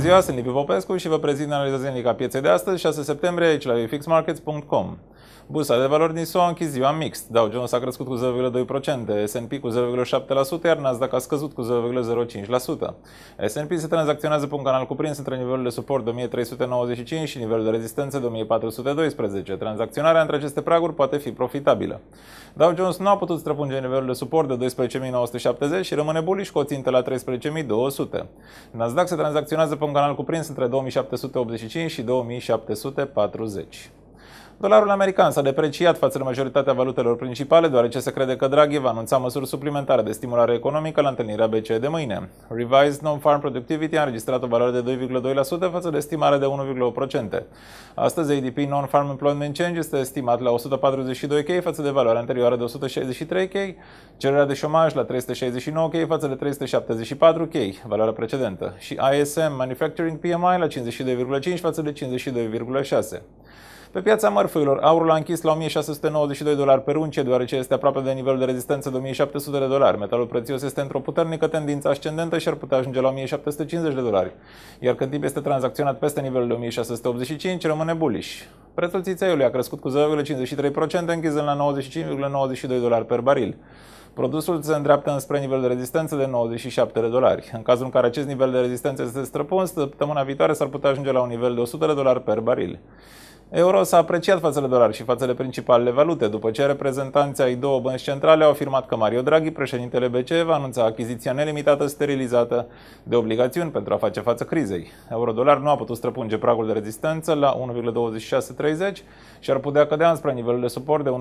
ziua, sunt Liviu Popescu și vă prezint analiza zilnică a pieței de astăzi, 6 septembrie, aici la fixmarkets.com. Bursa de valori din SUA a închis ziua mixt. Dow Jones a crescut cu 0,2%, S&P cu 0,7%, iar Nasdaq a scăzut cu 0,05%. S&P se tranzacționează pe un canal cuprins între nivelul de suport de 1395 și nivelul de rezistență de 1412. Tranzacționarea între aceste praguri poate fi profitabilă. Dow Jones nu a putut străpunge nivelul de suport de 12.970 și rămâne bullish cu o țintă la 13.200. Nasdaq se tranzacționează pe un canal cuprins între 2785 și 2740. Dolarul american s-a depreciat față de majoritatea valutelor principale, deoarece se crede că Draghi va anunța măsuri suplimentare de stimulare economică la întâlnirea BCE de mâine. Revised Non-Farm Productivity a înregistrat o valoare de 2,2% față de estimare de 1,8%. Astăzi, ADP Non-Farm Employment Change este estimat la 142K față de valoarea anterioară de 163K, cererea de șomaj la 369K față de 374K, valoarea precedentă, și ISM Manufacturing PMI la 52,5 față de 52,6. Pe piața mărfurilor, aurul a închis la $1.692 per uncie, deoarece este aproape de nivelul de rezistență de $1.700. Metalul prețios este într-o puternică tendință ascendentă și ar putea ajunge la $1.750, iar când timp este tranzacționat peste nivelul de 1.685, rămâne bullish. Prețul țițeiului a crescut cu 0,53%, închizând la $95,92 per baril. Produsul se îndreaptă înspre nivel de rezistență de $97. În cazul în care acest nivel de rezistență este străpuns, săptămâna viitoare s-ar putea ajunge la un nivel de $100 per baril. Euro s-a apreciat față de dolar și față de principalele valute, după ce reprezentanții ai două bănci centrale au afirmat că Mario Draghi, președintele BCE, va anunța achiziția nelimitată sterilizată de obligațiuni pentru a face față crizei. Euro-dolar nu a putut străpunge pragul de rezistență la 1,2630 și ar putea cădea înspre nivelul de suport de 1,25.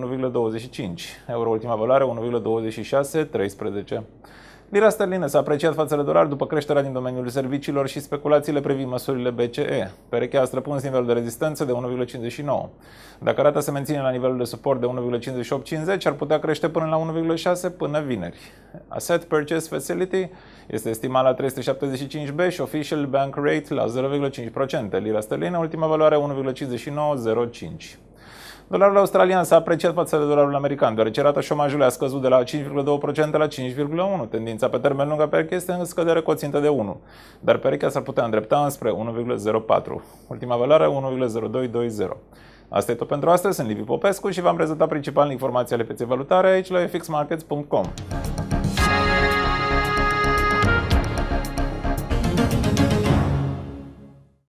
Euro ultima valoare 1,2613. Lira sterlină s-a apreciat față de dolar după creșterea din domeniul serviciilor și speculațiile privind măsurile BCE. Perechea a străpuns nivelul de rezistență de 1,59. Dacă rata se menține la nivelul de suport de 1,5850, ar putea crește până la 1,6 până vineri. Asset Purchase Facility este estimat la 375B și Official Bank Rate la 0,5%. Lira sterlină, ultima valoare 1,5905. Dolarul australian s-a apreciat față de dolarul american, deoarece rata șomajului a scăzut de la 5,2% la 5,1%. Tendința pe termen lung a perechei este în scădere cu o țintă de 1, dar perechea s-ar putea îndrepta înspre 1,04. Ultima valoare 1,0220. Asta e tot pentru astăzi, sunt Liviu Popescu și v-am prezentat principalele informații ale pieței valutare aici la fixmarkets.com.